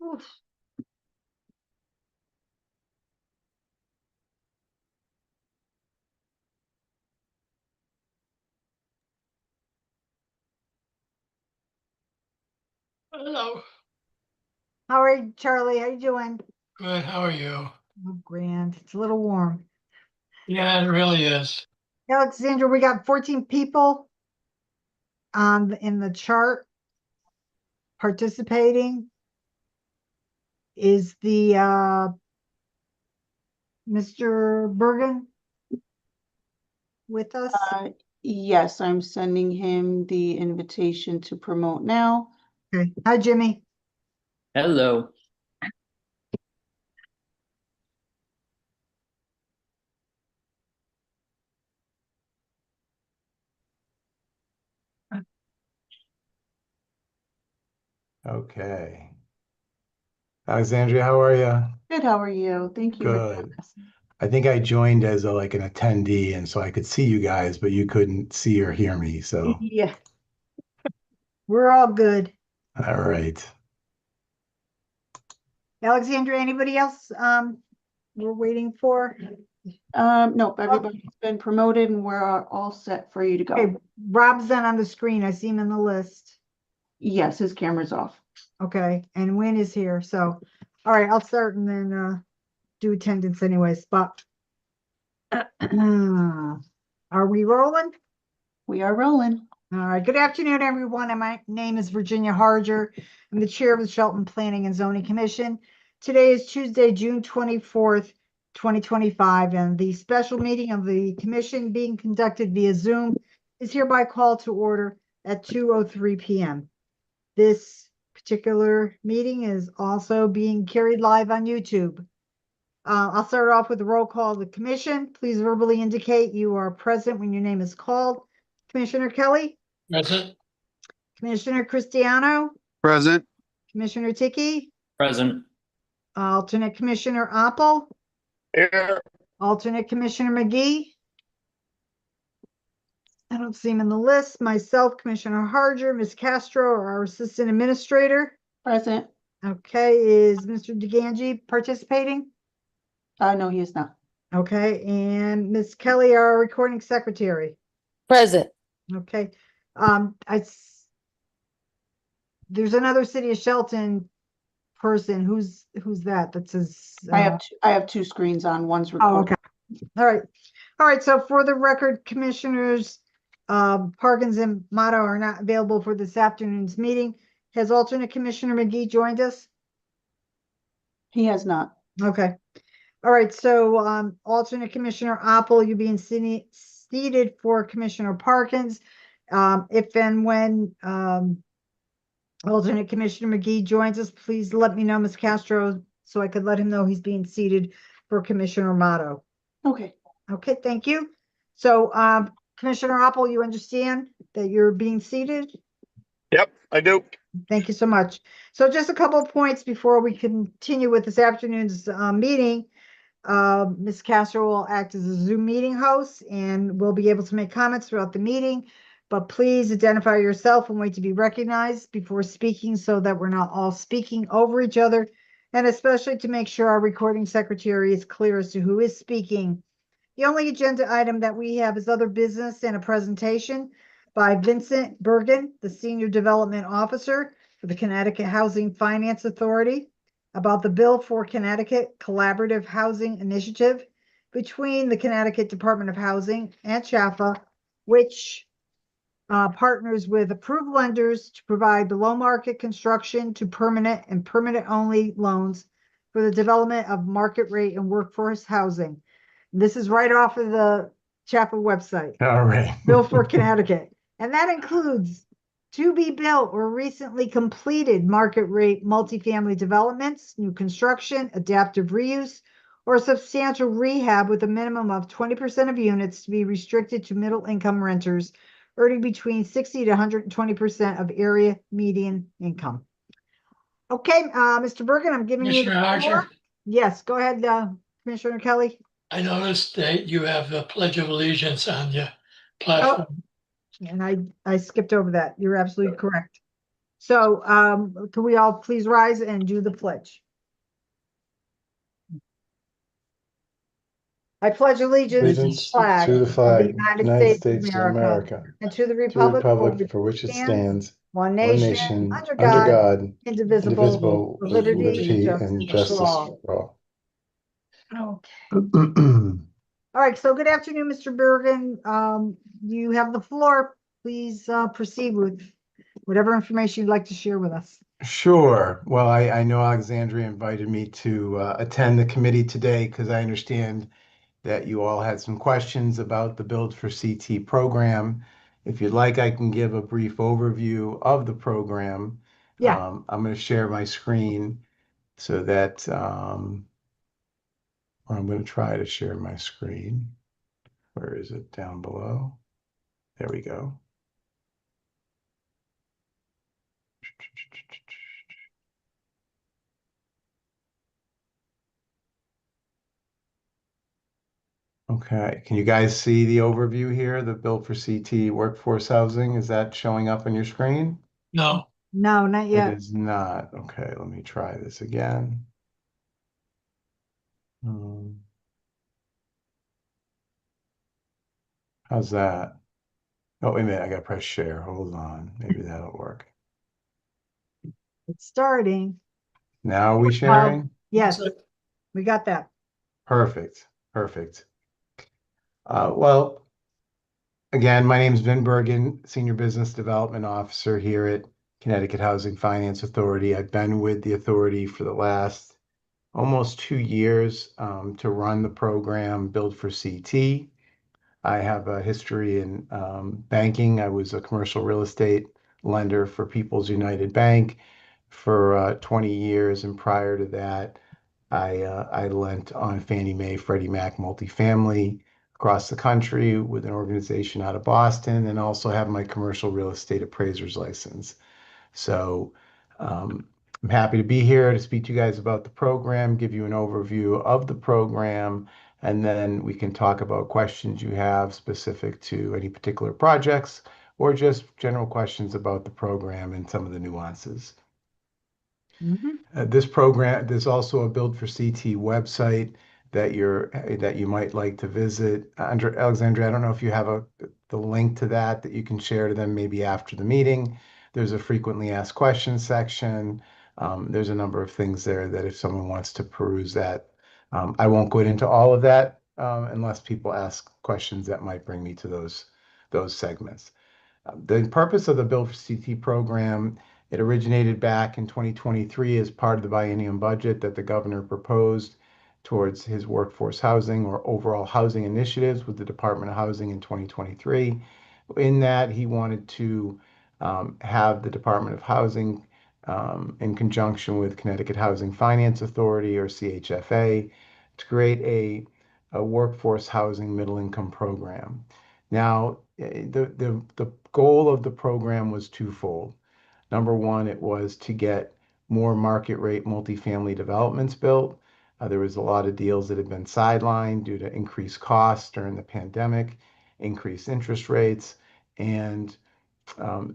Oof. Hello. How are you, Charlie? How you doing? Good. How are you? Oh, grand. It's a little warm. Yeah, it really is. Alexandra, we got 14 people in the chart participating. Is the Mr. Bergen with us? Yes, I'm sending him the invitation to promote now. Okay. Hi, Jimmy. Hello. Okay. Alexandria, how are you? Good, how are you? Thank you. Good. I think I joined as like an attendee, and so I could see you guys, but you couldn't see or hear me. So, Yeah, We're all good. all right. Alexandra, anybody else we're waiting for? nope, everybody's been promoted and we're all set for you to Okay, go. Rob's then on the screen. I see him in the list. Yes, his camera's off. Okay, and Win is here. So, all right, I'll start and then do attendance anyways. But are we rolling? We are rolling. All right, good afternoon, everyone. And my name is Virginia Harger. I'm the chair of the Shelton Planning and Zoning Commission. Today is Tuesday, June 24th, 2025, and the special meeting of the commission being conducted via Zoom is hereby called to order at 2:03 p.m. This particular meeting is also being carried live on YouTube. I'll start off with a roll call of the commission. Please verbally indicate you are present when your name is called. Commissioner Kelly? Present. Commissioner Cristiano? Present. Commissioner Tiki? Present. Alternate Commissioner Apple? Here. Alternate Commissioner McGee? I don't see him in the list. Myself, Commissioner Harger, Ms. Castro, our Assistant Administrator. Present. Okay, is Mr. DeGangi participating? No, he is not. Okay, and Ms. Kelly, our Recording Secretary. Present. Okay, there's another City of Shelton person. Who's that? That says. I have two screens on. One's Oh, recorded. okay. All right. So for the record, Commissioners Parkins and Motto are not available for this afternoon's meeting. Has alternate Commissioner McGee joined us? He has not. Okay. All right. So alternate Commissioner Apple, you're being seated for Commissioner Parkins. If and when alternate Commissioner McGee joins us, please let me know, Ms. Castro, so I could let him know he's being seated for Commissioner Motto. Okay. Okay, thank you. So Commissioner Apple, you understand that you're being seated? Yep, I do. Thank you so much. So just a couple of points before we continue with this afternoon's meeting. Ms. Castro will act as a Zoom meeting host and will be able to make comments throughout the meeting, but please identify yourself and wait to be recognized before speaking so that we're not all speaking over each other, and especially to make sure our recording secretary is clear as to who is speaking. The only agenda item that we have is other business and a presentation by Vincent Bergen, the Senior Development Officer for the Connecticut Housing Finance Authority, about the bill for Connecticut Collaborative Housing Initiative between the Connecticut Department of Housing and CHFA, which partners with approved lenders to provide below market construction to permanent and permanent only loans for the development of market rate and workforce housing. This is right off of the CHFA website. All right. Bill for Connecticut. And that includes to be built or recently completed market rate multifamily developments, new construction, adaptive reuse, or substantial rehab with a minimum of 20% of units to be restricted to middle income renters earning between 60 to 120% of area median income. Okay, Mr. Bergen, I'm giving you the Commissioner floor. Archer, Yes, go ahead, Commissioner Kelly. I noticed that you have the Pledge of Allegiance on your platform. And I skipped over that. You're absolutely correct. So, can we all please rise and do the pledge? I pledge allegiance to the Allegiance flag to the of the flag, United States of America and to the to the republic republic for which it stands, one one nation, nation, under under God, God, indivisible, indivisible, with with liberty liberty and and justice justice for for all. all. Okay. All right, so good afternoon, Mr. Bergen. You have the floor. Please, proceed with whatever information you'd like to share with us. Sure. Well, I know Alexandria invited me to attend the committee today because I understand that you all had some questions about the Build for CT program. If you'd like, I can give a brief overview of the program. Yeah. I'm going to share my screen so that, or I'm going to try to share my screen. Where is it? Down below. There we go. Okay, can you guys see the overview here, the Build for CT workforce housing? Is that showing up on your screen? No, No, not It yet. is not. Okay, let me try this again. How's that? Oh, wait a minute, I gotta press share. Hold on, maybe that'll work. It's starting. Now are we sharing? Yes, So- we got that. Perfect, perfect. Well, again, my name is Vin Bergen, Senior Business Development Officer here at Connecticut Housing Finance Authority. I've been with the authority for the last almost 2 years to run the program Build for CT. I have a history in banking. I was a commercial real estate lender for People's United Bank for 20 years, and prior to that, I lent on Fannie Mae, Freddie Mac multifamily across the country with an organization out of Boston, and also have my commercial real estate appraiser's license. So I'm happy to be here to speak to you guys about the program, give you an overview of the program, and then we can talk about questions you have specific to any particular projects or just general questions about the program and some of the nuances. Mhm. This program, there's also a Build for CT website that you might like to visit. Alexandria, I don't know if you have the link to that you can share to them maybe after the meeting. There's a frequently asked questions section. There's a number of things there that if someone wants to peruse that, I won't go into all of that unless people ask questions that might bring me to those segments. The purpose of the Build for CT program, it originated back in 2023 as part of the biennium budget that the governor proposed towards his workforce housing or overall housing initiatives with the Department of Housing in 2023. In that, he wanted to have the Department of Housing in conjunction with Connecticut Housing Finance Authority or CHFA to create a workforce housing middle income program. Now, the goal of the program was twofold. Number one, it was to get more market rate multifamily developments built. There was a lot of deals that had been sidelined due to increased costs during the pandemic, increased interest rates, and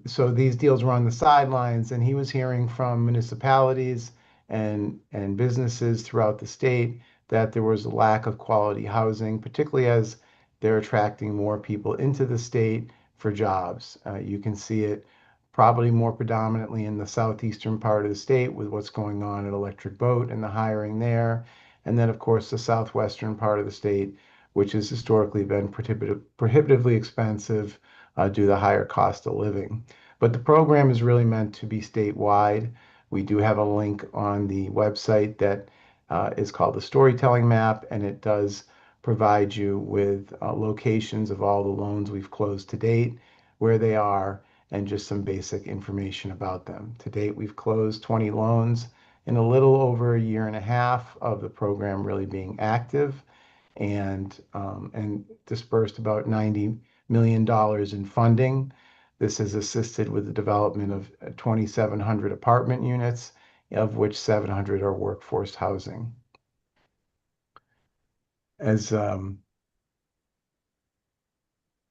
so these deals were on the sidelines, and he was hearing from municipalities and businesses throughout the state that there was a lack of quality housing, particularly as they're attracting more people into the state for jobs. You can see it probably more predominantly in the southeastern part of the state with what's going on at Electric Boat and the hiring there. And then, of course, the southwestern part of the state, which has historically been prohibitively expensive due to the higher cost of living. But the program is really meant to be statewide. We do have a link on the website that is called the Storytelling Map, and it does provide you with locations of all the loans we've closed to date, where they are, and just some basic information about them. To date, we've closed 20 loans in a little over a year and a half of the program really being active, and dispersed about $90 million in funding. This has assisted with the development of 2,700 apartment units, of which 700 are workforce housing. As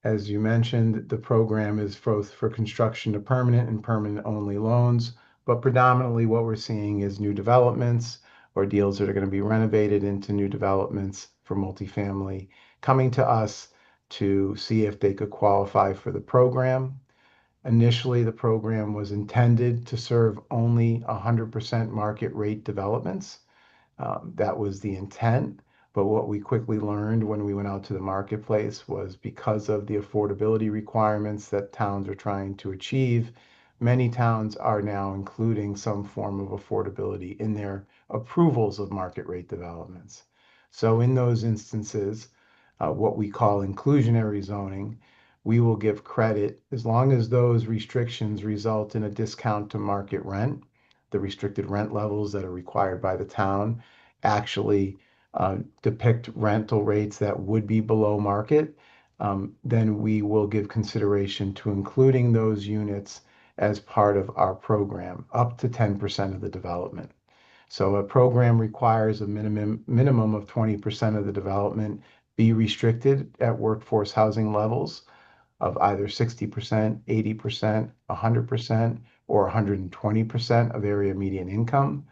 As you mentioned, the program is both for construction to permanent and permanent only loans, but predominantly what we're seeing is new developments or deals that are going to be renovated into new developments for multifamily coming to us to see if they could qualify for the program. Initially, the program was intended to serve only 100% market rate developments. That was the intent. But what we quickly learned when we went out to the marketplace was because of the affordability requirements that towns are trying to achieve, many towns are now including some form of affordability in their approvals of market rate developments. So in those instances, what we call inclusionary zoning, we will give credit as long as those restrictions result in a discount to market rent. The restricted rent levels that are required by the town actually depict rental rates that would be below market, then we will give consideration to including those units as part of our program, up to 10% of the development. So a program requires a minimum of 20% of the development be restricted at workforce housing levels of either 60%, 80%, 100%, or 120% of area median income.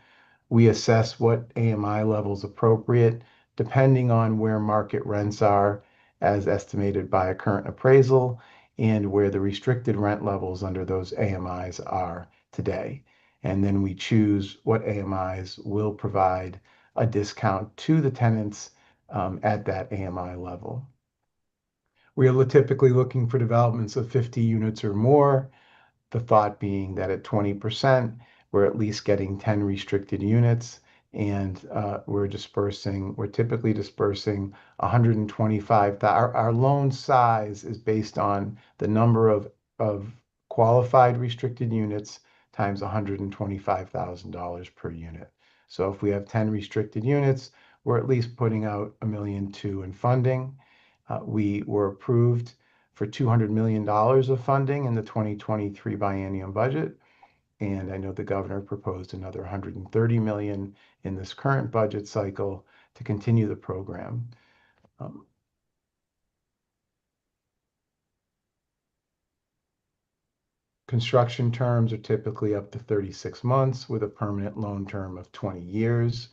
We assess what AMI level is appropriate depending on where market rents are as estimated by a current appraisal and where the restricted rent levels under those AMIs are today. And then we choose what AMIs will provide a discount to the tenants at that AMI level. We are typically looking for developments of 50 units or more, the thought being that at 20%, we're at least getting 10 restricted units, and we're typically dispersing 125. Our loan size is based on the number of qualified restricted units times $125,000 per unit. So if we have 10 restricted units, we're at least putting out $1.2 million in funding. We were approved for $200 million of funding in the 2023 biennium budget. And I know the governor proposed another $130 million in this current budget cycle to continue the program. Construction terms are typically up to 36 months with a permanent loan term of 20 years.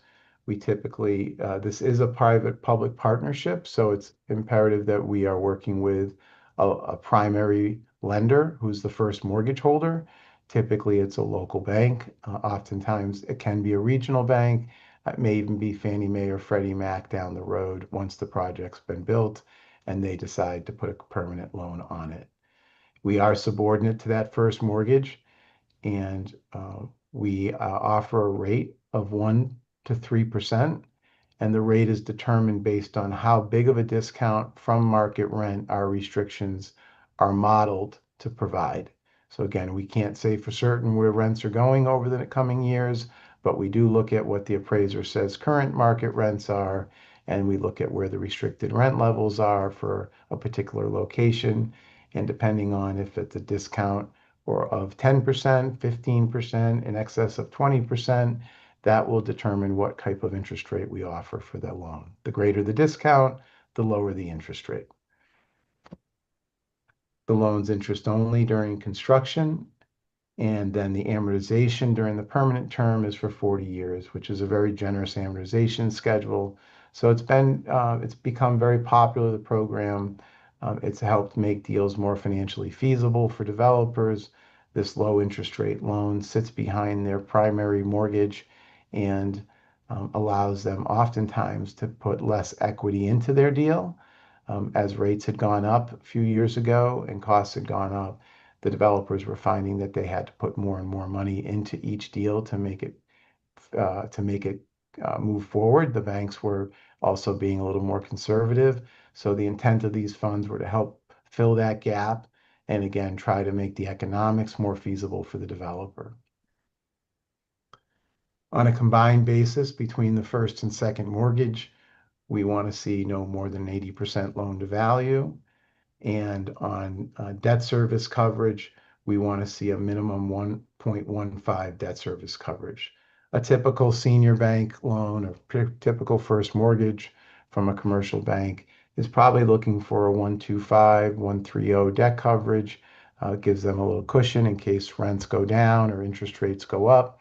We typically, this is a private-public partnership, so it's imperative that we are working with a primary lender who's the first mortgage holder. Typically, it's a local bank. Oftentimes, it can be a regional bank. It may even be Fannie Mae or Freddie Mac down the road once the project's been built and they decide to put a permanent loan on it. We are subordinate to that first mortgage, and we offer a rate of 1 to 3%, and the rate is determined based on how big of a discount from market rent our restrictions are modeled to provide. So again, we can't say for certain where rents are going over the coming years, but we do look at what the appraiser says current market rents are, and we look at where the restricted rent levels are for a particular location. And depending on if it's a discount or of 10%, 15%, in excess of 20%, that will determine what type of interest rate we offer for that loan. The greater the discount, the lower the interest rate. The loan's interest only during construction, and then the amortization during the permanent term is for 40 years, which is a very generous amortization schedule. So it's become very popular, the program. It's helped make deals more financially feasible for developers. This low interest rate loan sits behind their primary mortgage and allows them oftentimes to put less equity into their deal. As rates had gone up a few years ago and costs had gone up, the developers were finding that they had to put more and more money into each deal to make it move forward. The banks were also being a little more conservative. So the intent of these funds were to help fill that gap and again, try to make the economics more feasible for the developer. On a combined basis between the first and second mortgage, we want to see no more than 80% loan to value. And on debt service coverage, we want to see a minimum 1.15 debt service coverage. A typical senior bank loan or typical first mortgage from a commercial bank is probably looking for a 125, 130 debt coverage. Gives them a little cushion in case rents go down or interest rates go up.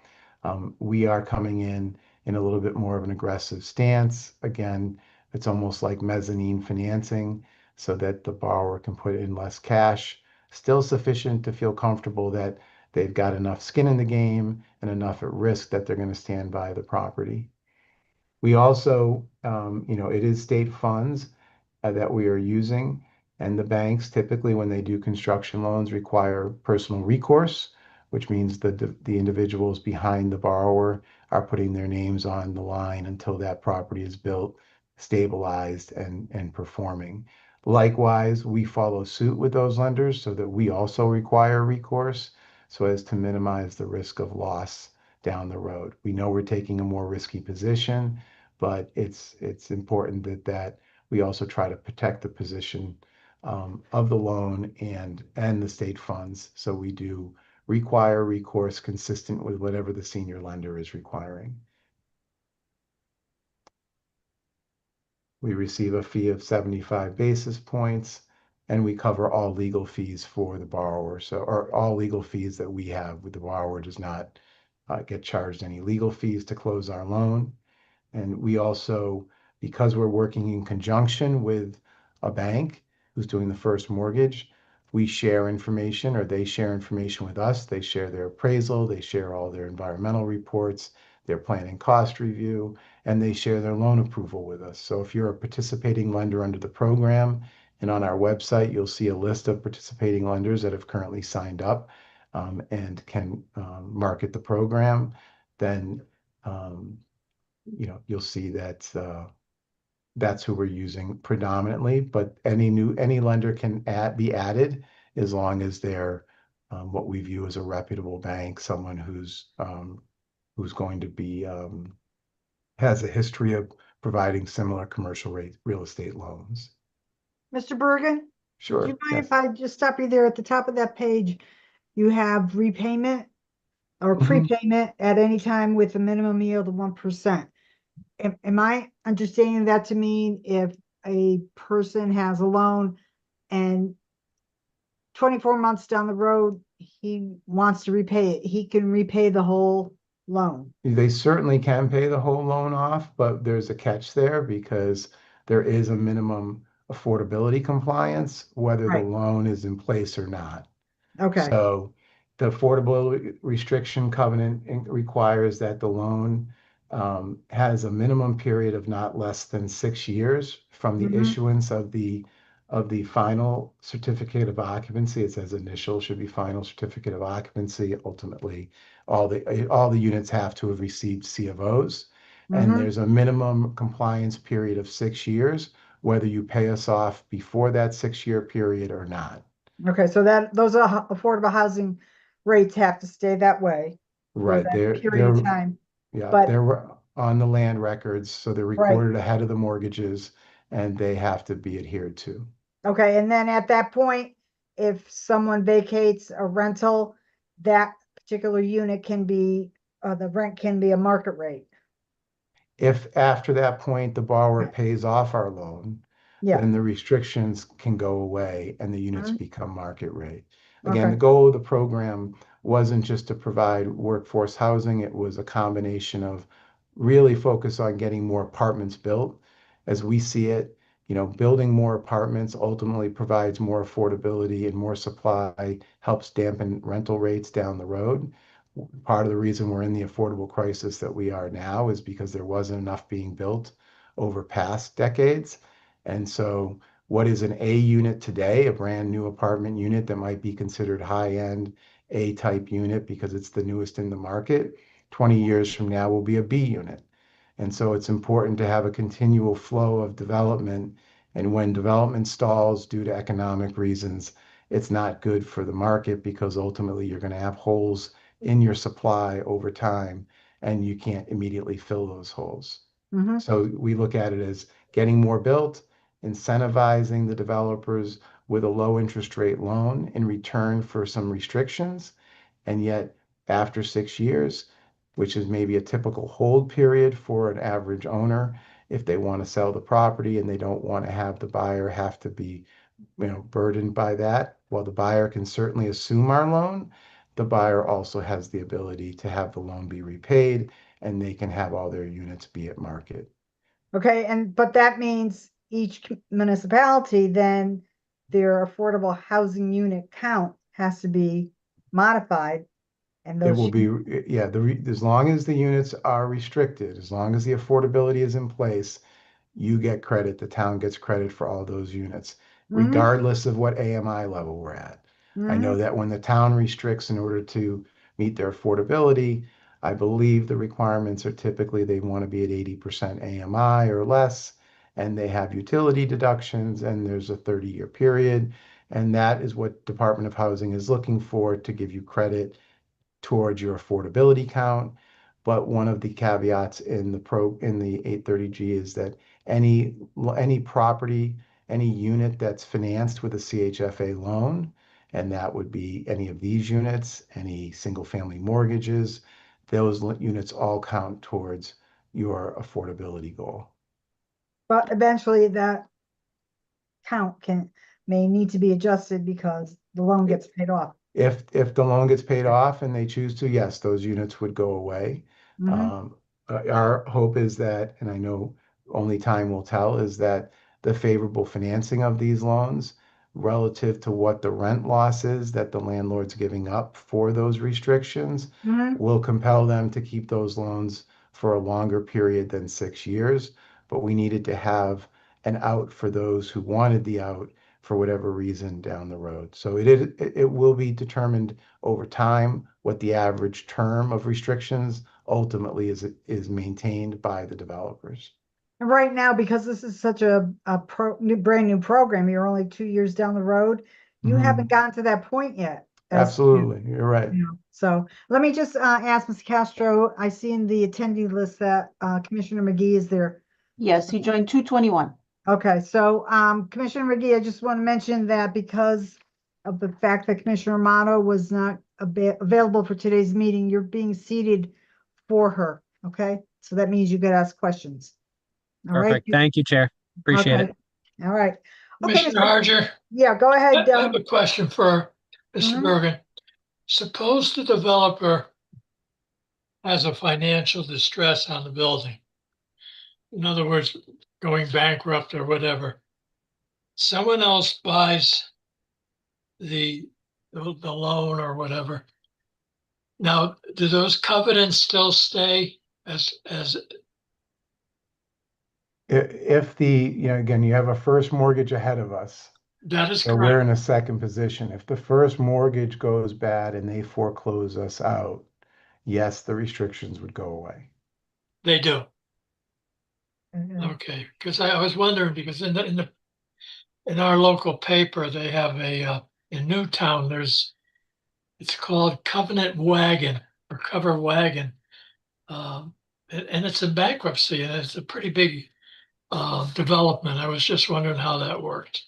We are coming in a little bit more of an aggressive stance. Again, it's almost like mezzanine financing so that the borrower can put in less cash, still sufficient to feel comfortable that they've got enough skin in the game and enough at risk that they're going to stand by the property. We also, it is state funds that we are using, and the banks typically, when they do construction loans, require personal recourse, which means the individuals behind the borrower are putting their names on the line until that property is built, stabilized, and performing. Likewise, we follow suit with those lenders so that we also require recourse so as to minimize the risk of loss down the road. We know we're taking a more risky position, but it's important that we also try to protect the position of the loan and the state funds. So we do require recourse consistent with whatever the senior lender is requiring. We receive a fee of 75 basis points, and we cover all legal fees for the borrower. So, or all legal fees that we have with the borrower does not get charged any legal fees to close our loan. And we also, because we're working in conjunction with a bank who's doing the first mortgage, we share information, or they share information with us. They share their appraisal, they share all their environmental reports, their plan and cost review, and they share their loan approval with us. So if you're a participating lender under the program, and on our website, you'll see a list of participating lenders that have currently signed up and can market the program, then you'll see that that's who we're using predominantly, but any lender can be added as long as they're what we view as a reputable bank, someone who's going to be has a history of providing similar commercial real estate loans. Mr. Bergen, Sure. do you mind Yes. if I just stop you there? At the top of that page, you have repayment or Mhm. prepayment at any time with a minimum yield of 1%. Am I understanding that to mean if a person has a loan and 24 months down the road, he wants to repay it, he can repay the whole loan? They certainly can pay the whole loan off, but there's a catch there because there is a minimum affordability compliance, whether the Right. loan is in place or not. Okay, So the affordable restriction covenant requires that the loan has a minimum period of not less than 6 years from the Mhm. issuance of the final certificate of occupancy. It says initial should be final certificate of occupancy. Ultimately, all the units have to have received C of Os, and Mhm. there's a minimum compliance period of 6 years, whether you pay us off before that 6-year period or not. Okay, so those are affordable housing rates have to stay that way for Right, that period of time. yeah, But, they're on the land records, so they're right, recorded ahead of the mortgages and they have to be adhered to. okay, and then at that point, if someone vacates a rental, that particular unit can be, the rent can be a market rate. If after that point the borrower Right. pays off our loan, Yeah, then the restrictions can go away and the units Mhm. become market rate. Again, Okay. the goal of the program wasn't just to provide workforce housing, it was a combination of really focus on getting more apartments built. As we see it, building more apartments ultimately provides more affordability and more supply, helps dampen rental rates down the road. Part of the reason we're in the affordable crisis that we are now is because there wasn't enough being built over past decades. And so what is an A unit today, a brand new apartment unit that might be considered high-end A-type unit because it's the newest in the market, 20 years from now will be a B unit. And so it's important to have a continual flow of development. And when development stalls due to economic reasons, it's not good for the market because ultimately you're going to have holes in your supply over time and you can't immediately fill those holes. Mhm. So we look at it as getting more built, incentivizing the developers with a low interest rate loan in return for some restrictions. And yet after 6 years, which is maybe a typical hold period for an average owner, if they want to sell the property and they don't want to have the buyer have to be, burdened by that. While the buyer can certainly assume our loan, the buyer also has the ability to have the loan be repaid and they can have all their units be at market. Okay, but that means each municipality, then their affordable housing unit count has to be modified. And It those, will be, yeah, as long as the units are restricted, as long as the affordability is in place, you get credit, the town gets credit for all those units, Mhm, regardless of what AMI level we're at. I know mhm. that when the town restricts in order to meet their affordability, I believe the requirements are typically they want to be at 80% AMI or less, and they have utility deductions, and there's a 30-year period. And that is what Department of Housing is looking for to give you credit towards your affordability count. But one of the caveats in the 830G is that any property, any unit that's financed with a CHFA loan, and that would be any of these units, any single family mortgages, those units all count towards your affordability goal. But eventually that count may need to be adjusted because the loan gets paid off. If the loan gets paid off and they choose to, yes, those units would go away. Mhm. Our hope is that, and I know only time will tell, is that the favorable financing of these loans relative to what the rent loss is that the landlord's giving up for those restrictions Mhm. will compel them to keep those loans for a longer period than 6 years. But we needed to have an out for those who wanted the out for whatever reason down the road. So it will be determined over time what the average term of restrictions ultimately is maintained by the developers. And right now, because this is such a brand new program, you're only 2 years down the road. You haven't gotten to that point yet. Absolutely, you're right. So let me just ask Ms. Castro, I see in the attendee list that Commissioner McGee is there. Yes, he joined 221. Okay, so Commissioner McGee, I just want to mention that because of the fact that Commissioner Amato was not available for today's meeting, you're being seated for her, okay? So that means you could ask questions. All right. Perfect. Thank you, Chair. Appreciate Okay. it. All right. Okay, Commissioner Harger, yeah, go I ahead. have a question for Mr. Mhm. Bergen. Suppose the developer has a financial distress on the building. In other words, going bankrupt or whatever. Someone else buys the loan or whatever. Now, do those covenants still stay as If again, you have a first mortgage ahead of us, that is so we're correct? in a second position. If the first mortgage goes bad and they foreclose us out, yes, the restrictions would go away. They do. Okay. Okay, because I was wondering because in our local paper they have in Newtown it's called Covenant Wagon or Cover Wagon, and it's in bankruptcy and it's a pretty big development. I was just wondering how that worked.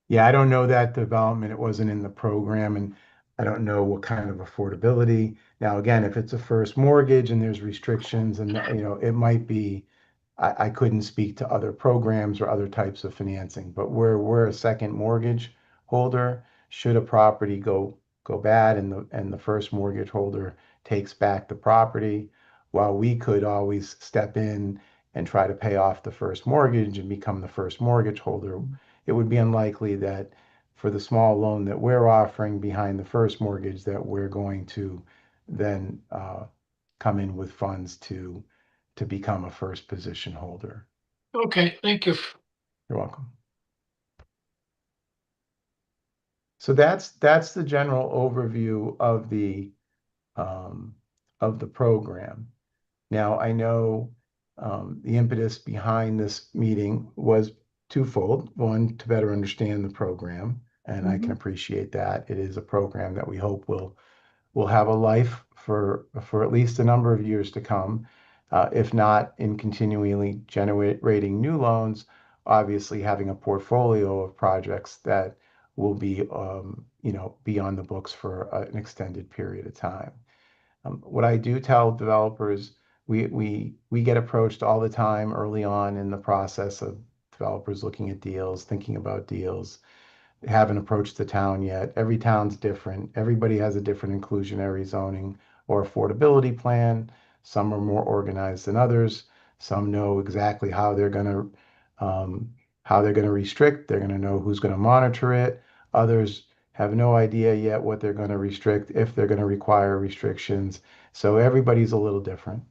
Yeah, I don't know that development. It wasn't in the program, and I don't know what kind of affordability. Now, again, if it's a first mortgage and there's restrictions and, it might be, I couldn't speak to other programs or other types of financing, but we're a second mortgage holder. Should a property go bad and the first mortgage holder takes back the property, while we could always step in and try to pay off the first mortgage and become the first mortgage holder, it would be unlikely that for the small loan that we're offering behind the first mortgage that we're going to then come in with funds to become a first position holder. Okay, thank you. You're welcome. So that's the general overview of the program. Now, I know the impetus behind this meeting was twofold. One, to better understand the program, and I can appreciate that. It is a program that we hope will have a life for at least a number of years to come. If not in continually generating new loans, obviously having a portfolio of projects that will be, be on the books for an extended period of time. What I do tell developers we get approached all the time early on in the process of developers looking at deals, thinking about deals. Haven't approached the town yet. Every town's different. Everybody has a different inclusionary zoning or affordability plan. Some are more organized than others. Some know exactly how they're gonna restrict. They're gonna know who's gonna monitor it. Others have no idea yet what they're gonna restrict, if they're gonna require restrictions. So everybody's a little different.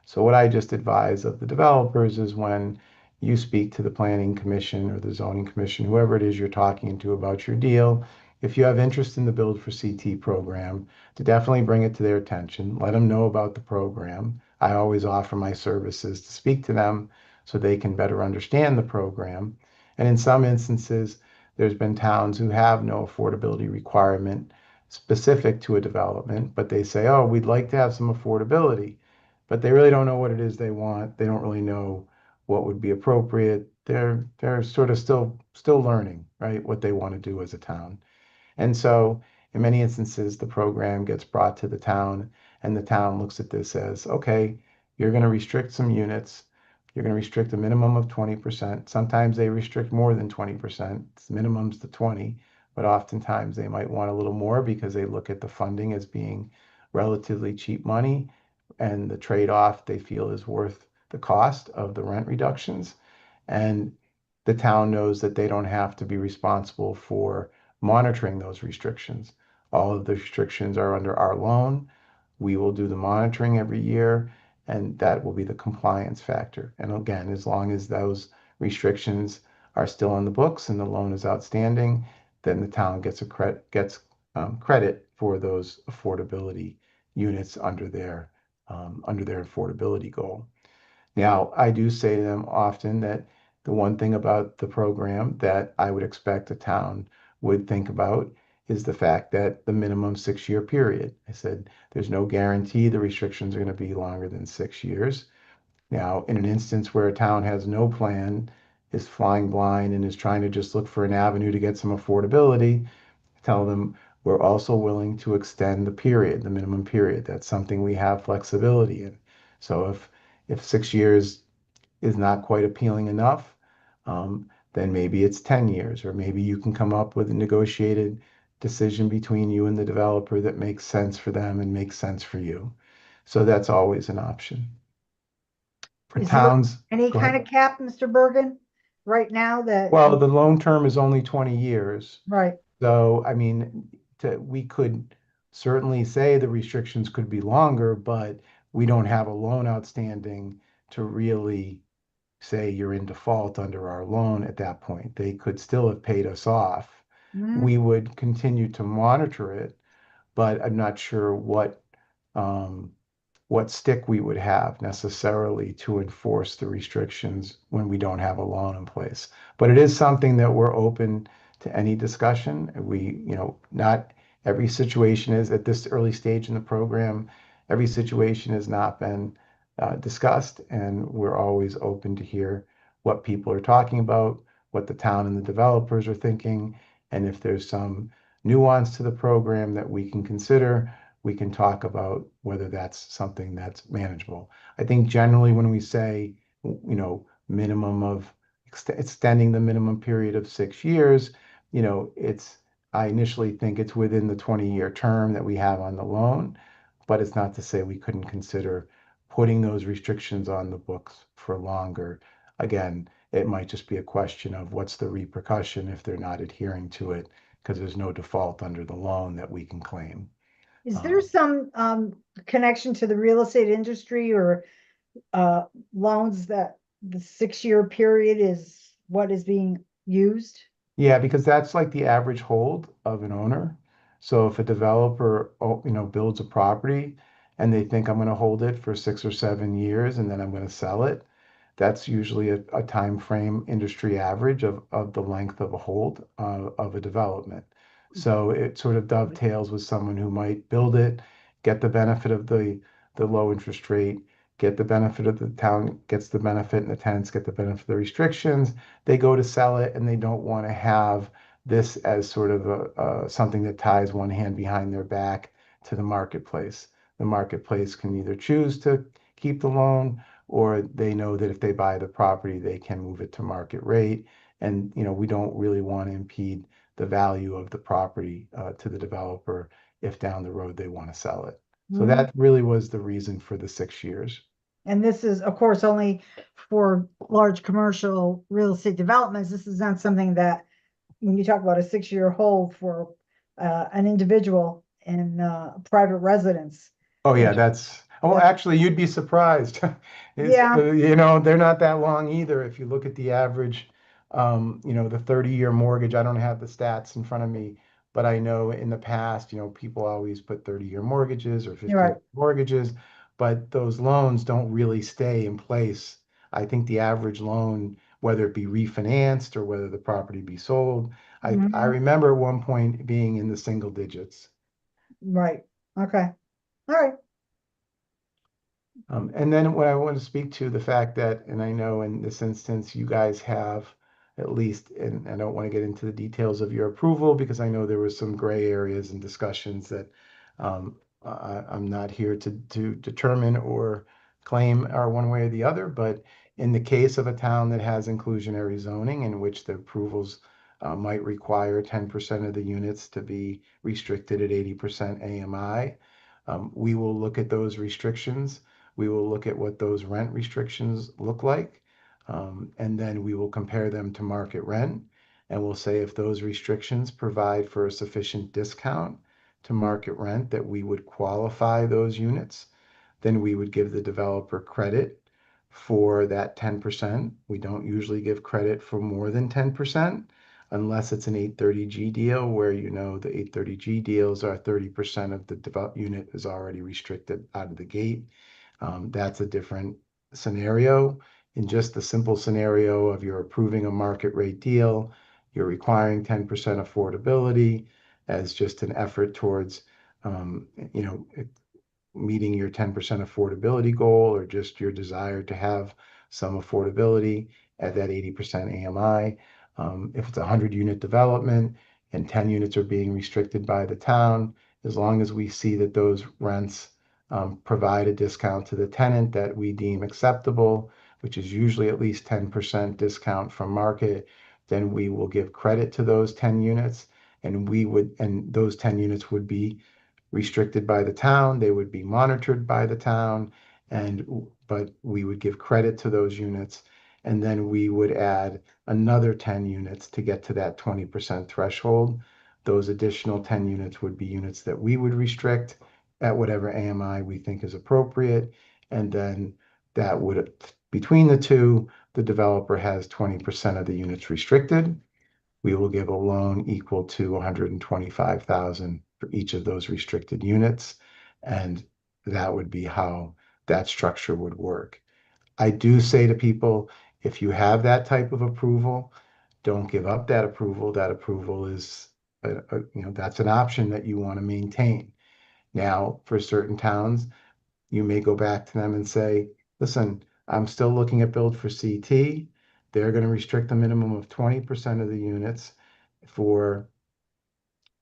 So what I just advise of the developers is when you speak to the planning commission or the zoning commission, whoever it is you're talking to about your deal, if you have interest in the Build for CT program, to definitely bring it to their attention. Let them know about the program. I always offer my services to speak to them so they can better understand the program. And in some instances, there's been towns who have no affordability requirement specific to a development, but they say, oh, we'd like to have some affordability, but they really don't know what it is they want. They don't really know what would be appropriate. They're sort of still learning, right, what they want to do as a town. And so in many instances, the program gets brought to the town, and the town looks at this as, okay, you're going to restrict some units. You're going to restrict a minimum of 20%. Sometimes they restrict more than 20%. It's minimums to 20, but oftentimes they might want a little more because they look at the funding as being relatively cheap money, and the trade-off they feel is worth the cost of the rent reductions. And the town knows that they don't have to be responsible for monitoring those restrictions. All of the restrictions are under our loan. We will do the monitoring every year, and that will be the compliance factor. And again, as long as those restrictions are still on the books and the loan is outstanding, then the town gets credit for those affordability units under their affordability goal. Now, I do say to them often that the one thing about the program that I would expect a town would think about is the fact that the minimum 6-year period. I said, there's no guarantee the restrictions are going to be longer than 6 years. Now, in an instance where a town has no plan, is flying blind, and is trying to just look for an avenue to get some affordability, tell them we're also willing to extend the period, the minimum period. That's something we have flexibility in. So if 6 years is not quite appealing enough, then maybe it's 10 years, or maybe you can come up with a negotiated decision between you and the developer that makes sense for them and makes sense for you. So that's always an option. For Is there towns, any go kind ahead. of cap, Mr. Bergen, right now that? Well, the loan term is only 20 years. Right, So, I mean, we could certainly say the restrictions could be longer, but we don't have a loan outstanding to really say you're in default under our loan at that point. They could still have paid us off. Mhm. We would continue to monitor it, but I'm not sure what stick we would have necessarily to enforce the restrictions when we don't have a loan in place. But it is something that we're open to any discussion. Not every situation is at this early stage in the program. Every situation has not been discussed, and we're always open to hear what people are talking about, what the town and the developers are thinking, and if there's some nuance to the program that we can consider, we can talk about whether that's something that's manageable. I think generally when we say, minimum of extending the minimum period of 6 years, I initially think it's within the 20-year term that we have on the loan, but it's not to say we couldn't consider putting those restrictions on the books for longer. Again, it might just be a question of what's the repercussion if they're not adhering to it, because there's no default under the loan that we can claim. Is there some connection to the real estate industry or loans that the 6-year period is what is being used? Yeah, because that's like the average hold of an owner. So if a developer, builds a property and they think I'm going to hold it for 6 or 7 years and then I'm going to sell it, that's usually a time frame industry average of the length of a hold of a development. So it sort of dovetails with someone who might build it, get the benefit of the low interest rate, get the benefit of the town, gets the benefit, and the tenants get the benefit of the restrictions. They go to sell it, and they don't want to have this as sort of something that ties one hand behind their back to the marketplace. The marketplace can either choose to keep the loan, or they know that if they buy the property, they can move it to market rate. And, we don't really want to impede the value of the property to the developer if down the road they want to sell it. So Mhm. that really was the reason for the 6 years. And this is, of course, only for large commercial real estate developments. This is not something that, when you talk about a 6-year hold for an individual in private residence. Oh, yeah, Which- well, that- actually, you'd be surprised. Yeah. They're not that long either. If you look at the average, the 30-year mortgage, I don't have the stats in front of me, but I know in the past, people always put 30-year mortgages or You're right. 50-year mortgages, but those loans don't really stay in place. I think the average loan, whether it be refinanced or whether the property be sold, I Mhm. remember at one point being in the single digits. Right, okay, all right. And then what I want to speak to the fact that, and I know in this instance, you guys have at least, and I don't want to get into the details of your approval because I know there was some gray areas and discussions that I'm not here to determine or claim are one way or the other. But in the case of a town that has inclusionary zoning in which the approvals might require 10% of the units to be restricted at 80% AMI, we will look at those restrictions. We will look at what those rent restrictions look like, and then we will compare them to market rent. And we'll say if those restrictions provide for a sufficient discount to market rent that we would qualify those units, then we would give the developer credit for that 10%. We don't usually give credit for more than 10% unless it's an 830G deal where the 830G deals are 30% of the unit is already restricted out of the gate. That's a different scenario. In just the simple scenario of you're approving a market rate deal, you're requiring 10% affordability as just an effort towards, um, you know, meeting your 10% affordability goal or just your desire to have some affordability at that 80% AMI. If it's a 100-unit development and 10 units are being restricted by the town, as long as we see that those rents provide a discount to the tenant that we deem acceptable, which is usually at least 10% discount from market, then we will give credit to those 10 units. And those 10 units would be restricted by the town, they would be monitored by the town, but we would give credit to those units, and then we would add another 10 units to get to that 20% threshold. Those additional 10 units would be units that we would restrict at whatever AMI we think is appropriate, and then that would, between the two, the developer has 20% of the units restricted. We will give a loan equal to 125,000 for each of those restricted units. And that would be how that structure would work. I do say to people, if you have that type of approval, don't give up that approval. That approval is, that's an option that you want to maintain. Now, for certain towns, you may go back to them and say, listen, I'm still looking at build for CT. They're going to restrict a minimum of 20% of the units for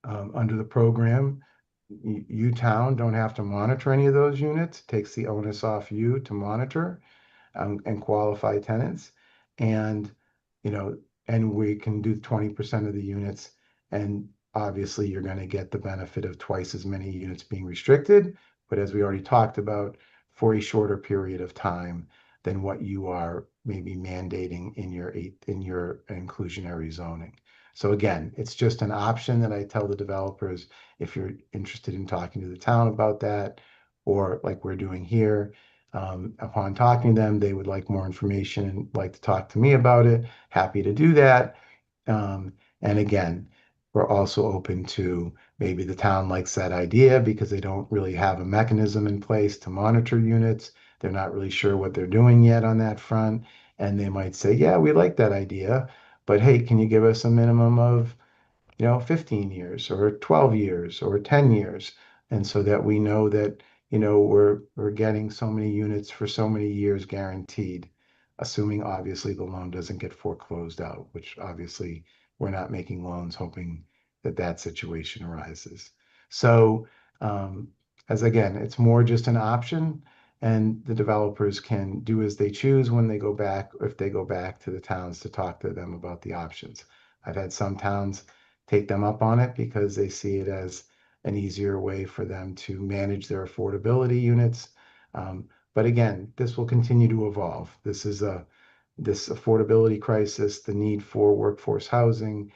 under the program. You town don't have to monitor any of those units. Takes the onus off you to monitor and qualify tenants. And, you know, and we can do 20% of the units. And obviously you're going to get the benefit of twice as many units being restricted. But as we already talked about, for a shorter period of time than what you are maybe mandating in your inclusionary zoning. So again, it's just an option that I tell the developers if you're interested in talking to the town about that, or like we're doing here, upon talking to them, they would like more information and like to talk to me about it. Happy to do that. And again, we're also open to maybe the town likes that idea because they don't really have a mechanism in place to monitor units. They're not really sure what they're doing yet on that front. And they might say, yeah, we like that idea, but hey, can you give us a minimum of 15 years or 12 years or 10 years. And so that we know that, we're getting so many units for so many years guaranteed, assuming obviously the loan doesn't get foreclosed out, which obviously we're not making loans hoping that that situation arises. So, as again, it's more just an option. and the developers can do as they choose when they go back, if they go back to the towns to talk to them about the options. I've had some towns take them up on it because they see it as an easier way for them to manage their affordability units. But again, this will continue to evolve. This affordability crisis, the need for workforce housing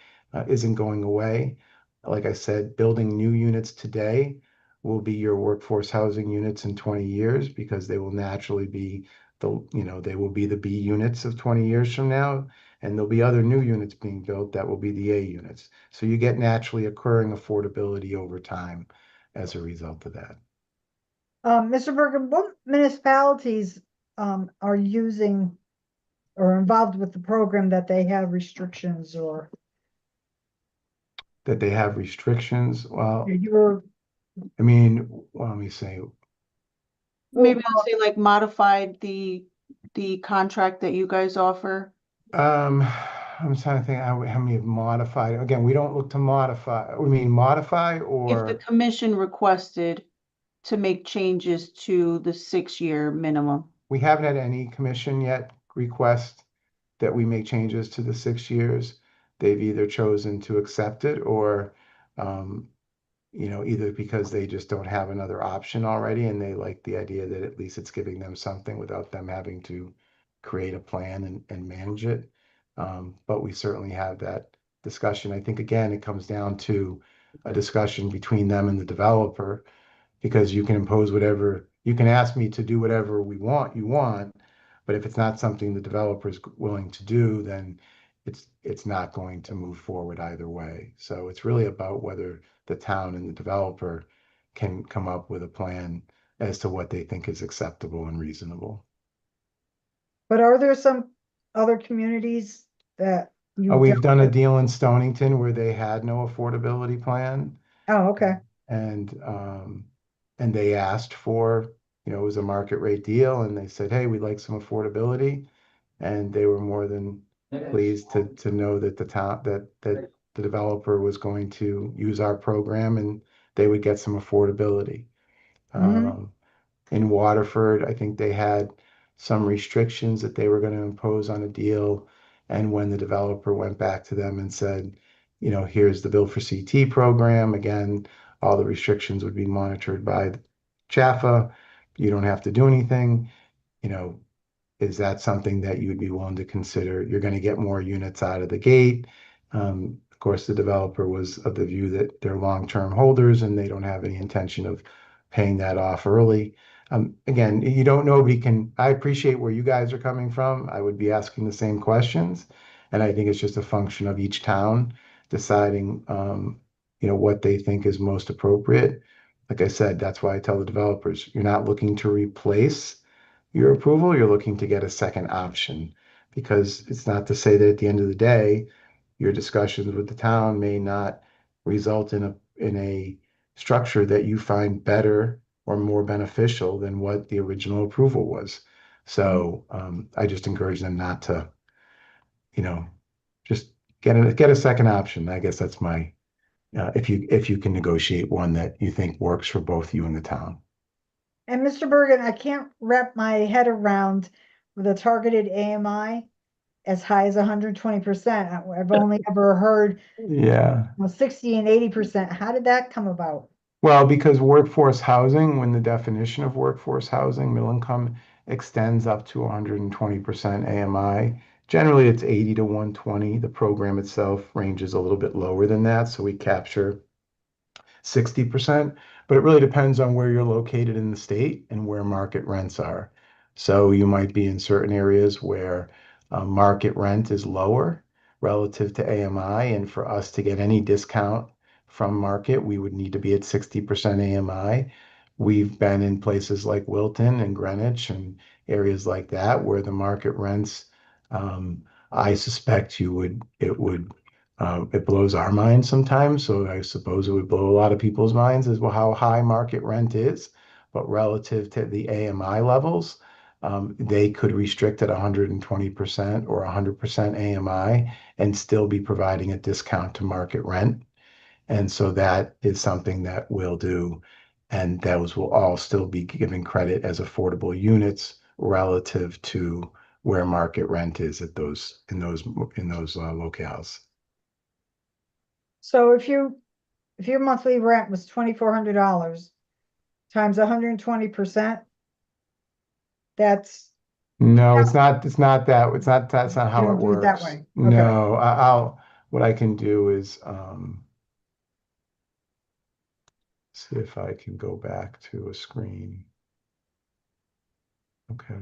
isn't going away. Like I said, building new units today will be your workforce housing units in 20 years because they will naturally be they will be the B units of 20 years from now, and there'll be other new units being built that will be the A units. So you get naturally occurring affordability over time as a result of that. Mr. Bergen, what municipalities are using or involved with the program that they have restrictions or That they have restrictions. Well, you were, I mean, well, let me say, Maybe I'll say like modified the contract that you guys offer. I'm trying to think how many have modified. Again, we don't look to modify. We mean modify If the or commission requested to make changes to the 6-year minimum. we haven't had any commission yet request that we make changes to the 6 years. They've either chosen to accept it or, either because they just don't have another option already and they like the idea that at least it's giving them something without them having to create a plan and manage it. But we certainly have that discussion. I think, again, it comes down to a discussion between them and the developer because you can impose whatever, you can ask me to do whatever you want, but if it's not something the developer is willing to do, then it's not going to move forward either way. So it's really about whether the town and the developer can come up with a plan as to what they think is acceptable and reasonable. but are there some other communities that you? We've dealt done a with? deal in Stonington where they had no affordability plan. Oh, okay. And they asked for, it was a market rate deal and they said, hey, we'd like some affordability. And they were more than pleased to know that that the developer was going to use our program and they would get some affordability. Mhm. In Waterford, I think they had some restrictions that they were going to impose on a deal. And when the developer went back to them and said, here's the Build for CT program, again, all the restrictions would be monitored by Jaffa. You don't have to do anything. Is that something that you would be willing to consider? You're going to get more units out of the gate. Of course, the developer was of the view that they're long-term holders and they don't have any intention of paying that off early. Again, nobody can, I appreciate where you guys are coming from. I would be asking the same questions. And I think it's just a function of each town deciding, what they think is most appropriate. Like I said, that's why I tell the developers, you're not looking to replace your approval, you're looking to get a second option. Because it's not to say that at the end of the day, your discussions with the town may not result in a structure that you find better or more beneficial than what the original approval was. So I just encourage them not to, just get a second option. I guess that's my if you can negotiate one that you think works for both you and the town. And Mr. Bergen, I can't wrap my head around with a targeted AMI as high as 120%. I've only ever heard Yeah. 60 and 80%. How did that come about? Well, because workforce housing, when the definition of workforce housing, middle income extends up to 120% AMI. Generally, it's 80 to 120. The program itself ranges a little bit lower than that, so we capture 60%, but it really depends on where you're located in the state and where market rents are. So you might be in certain areas where market rent is lower relative to AMI, and for us to get any discount from market, we would need to be at 60% AMI. We've been in places like Wilton and Greenwich and areas like that where the market rents, I suspect it blows our minds sometimes. So I suppose it would blow a lot of people's minds as well how high market rent is. But relative to the AMI levels, they could restrict at 120% or 100% AMI and still be providing a discount to market rent. And so that is something that we'll do. And those will all still be given credit as affordable units relative to where market rent is at those, in those locales. So if your monthly rent was $2,400 times 120%, that's, No, it's not that, that's not you how it don't do it that works. way. Okay. No, what I can do is, see if I can go back to a screen. Okay.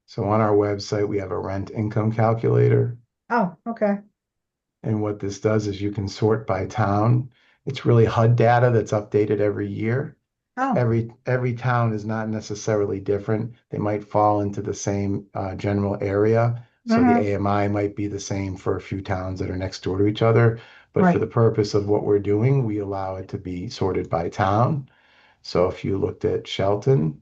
So on our website, we have a rent income calculator. Oh, okay. And what this does is you can sort by town. It's really HUD data that's updated every year. Oh, Every town is not necessarily different. They might fall into the same general area. So the Mhm. AMI might be the same for a few towns that are next door to each other. But for Right. the purpose of what we're doing, we allow it to be sorted by town. So if you looked at Shelton,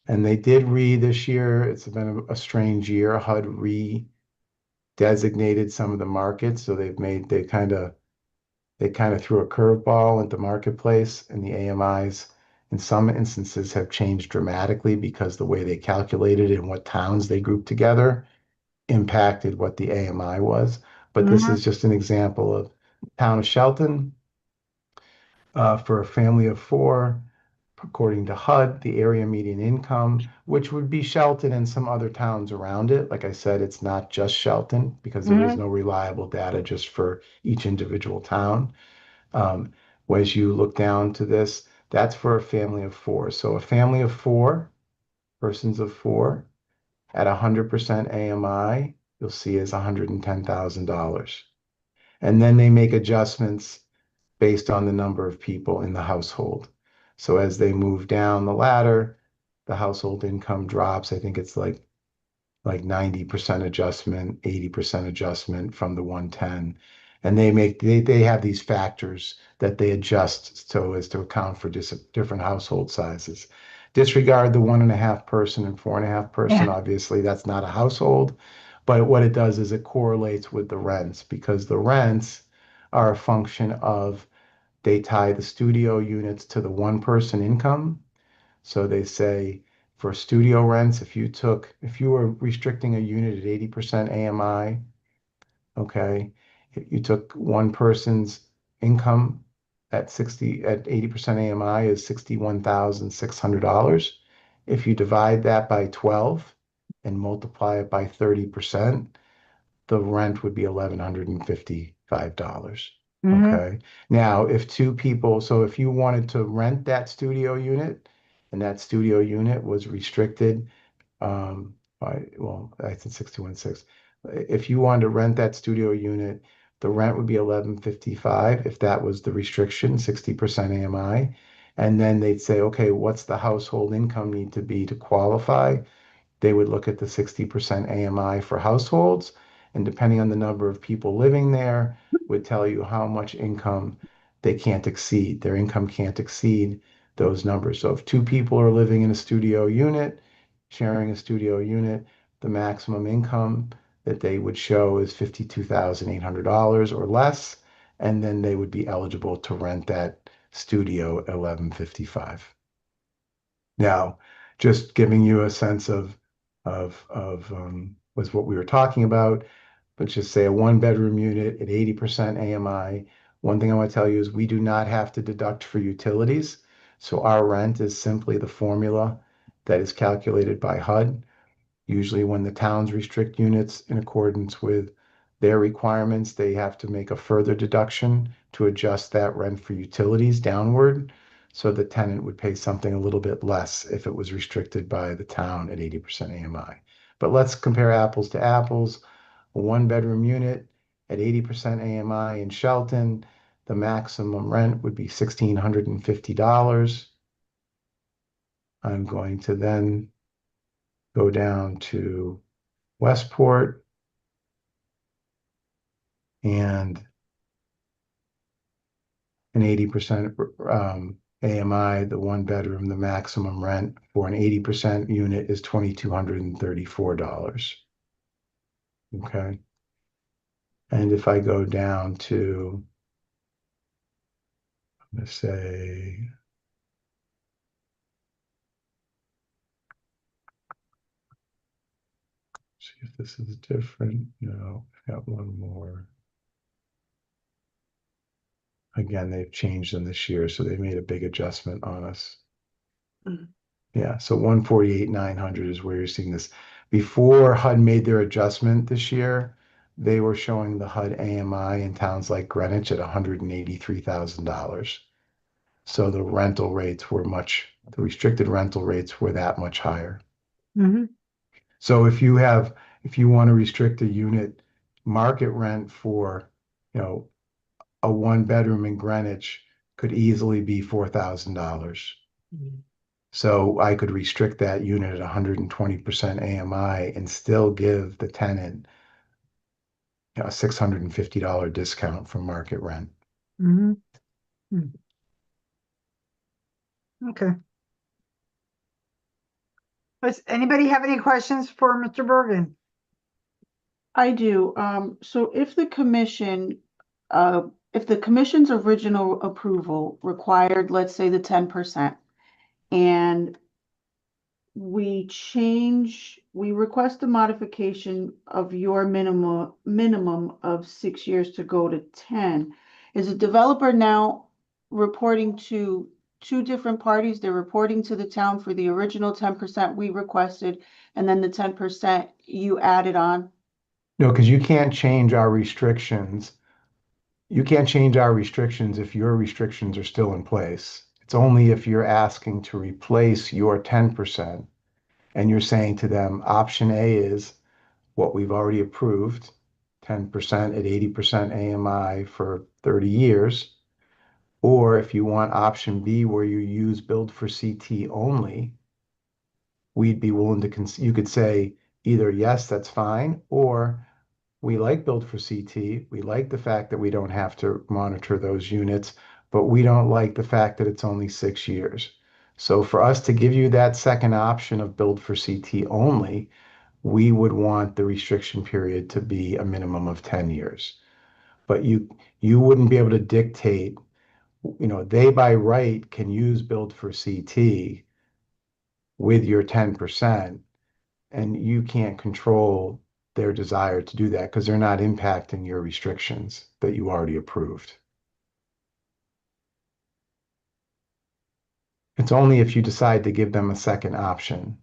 and they did this year, it's been a strange year. HUD designated some of the markets, so they kind of threw a curveball at the marketplace, and the AMIs in some instances have changed dramatically because the way they calculated and what towns they grouped together impacted what the AMI was. But this Mhm. is just an example of town of Shelton, for a family of four. According to HUD, the area median income, which would be Shelton and some other towns around it. Like I said, it's not just Shelton because there is Mhm. no reliable data just for each individual town. Um, as you look down to this, that's for a family of four. So a family of four, persons of four, at 100% AMI, you'll see is $110,000. And then they make adjustments based on the number of people in the household. So as they move down the ladder, the household income drops. I think it's like 90% adjustment, 80% adjustment from the 110. And they have these factors that they adjust so as to account for different household sizes. Disregard the 1.5 person and 4.5 person. Yeah. Obviously, that's not a household. But what it does is it correlates with the rents because the rents are a function of they tie the studio units to the one person income. So they say for studio rents, if you were restricting a unit at 80% AMI, okay, if you took one person's income at 80% AMI is $61,600. If you divide that by 12 and multiply it by 30%, the rent would be $1,155. Mhm. Okay. Now, if two people, so if you wanted to rent that studio unit and that studio unit was restricted, well, I said 61.6. If you wanted to rent that studio unit, the rent would be 1155 if that was the restriction, 60% AMI. And then they'd say, okay, what's the household income need to be to qualify? They would look at the 60% AMI for households, and depending on the number of people living there, would tell you how much income they can't exceed. Their income can't exceed those numbers. So if two people are living in a studio unit, sharing a studio unit, the maximum income that they would show is $52,800 or less, and then they would be eligible to rent that studio at 1155. Now, just giving you a sense of was what we were talking about. Let's just say a one-bedroom unit at 80% AMI. One thing I want to tell you is we do not have to deduct for utilities. So our rent is simply the formula that is calculated by HUD. Usually when the towns restrict units in accordance with their requirements, they have to make a further deduction to adjust that rent for utilities downward. So the tenant would pay something a little bit less if it was restricted by the town at 80% AMI. But let's compare apples to apples. A one-bedroom unit at 80% AMI in Shelton, the maximum rent would be $1,650. I'm going to then go down to Westport and an 80% AMI, the one bedroom, the maximum rent for an 80% unit is $2,234. Okay. And if I go down to, let's say, see if this is different. No, I've got one more. Again, they've changed them this year, so they made a big adjustment on us. Mhm. Yeah, so 148,900 is where you're seeing this. Before HUD made their adjustment this year, they were showing the HUD AMI in towns like Greenwich at $183,000. So the rental rates were the restricted rental rates were that much higher. Mhm. So if you want to restrict a unit market rent for, a one bedroom in Greenwich could easily be $4,000. Mhm. So I could restrict that unit at 120% AMI and still give the tenant a $650 discount from market rent. Mhm. Mm. Okay. Does anybody have any questions for Mr. Bergen? I do. So if the commission's original approval required, let's say, the 10%, and we request a modification of your minimum of 6 years to go to 10. Is the developer now reporting to two different parties? They're reporting to the town for the original 10% we requested, and then the 10% you added on? No, because you can't change our restrictions. You can't change our restrictions if your restrictions are still in place. It's only if you're asking to replace your 10% and you're saying to them, option A is what we've already approved, 10% at 80% AMI for 30 years. Or if you want option B where you use build for CT only, we'd be willing to, you could say either yes, that's fine, or we like build for CT. We like the fact that we don't have to monitor those units, but we don't like the fact that it's only 6 years. So for us to give you that second option of build for CT only, we would want the restriction period to be a minimum of 10 years. But you wouldn't be able to dictate, they by right can use build for CT with your 10%, and you can't control their desire to do that because they're not impacting your restrictions that you already approved. It's only if you decide to give them a second option.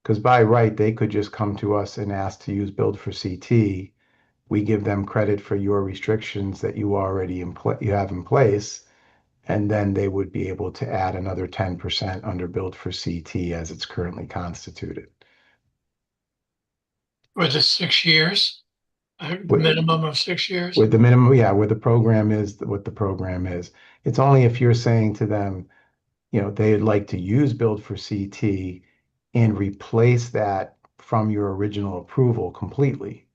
Because by right, they could just come to us and ask to use build for CT. We give them credit for your restrictions that you already you have in place, and then they would be able to add another 10% under build for CT as it's currently constituted. With the 6 years, a With- minimum of 6 years. With the minimum, yeah, where the program is, what the program is. It's only if you're saying to them, they'd like to use build for CT and replace that from your original approval completely.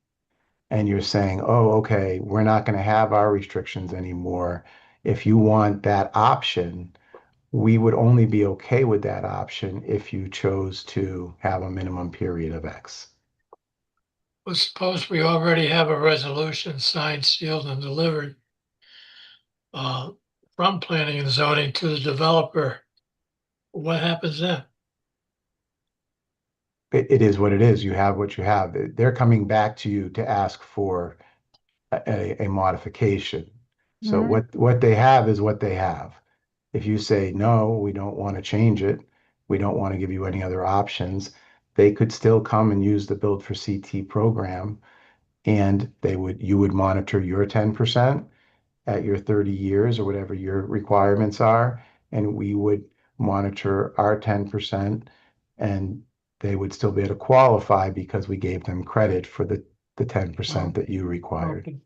And you're saying, oh, okay, we're not going to have our restrictions anymore. If you want that option, we would only be okay with that option if you chose to have a minimum period of X. Well, suppose we already have a resolution signed, sealed, and delivered uh, from planning and zoning to the developer. What happens then? It is what it is. You have what you have. They're coming back to you to ask for a modification. So Mhm. what they have is what they have. If you say, no, we don't want to change it, we don't want to give you any other options, they could still come and use the Build for CT program, and you would monitor your 10% at your 30 years or whatever your requirements are, and we would monitor our 10%, and they would still be able to qualify because we gave them credit for the 10% that you required. Okay.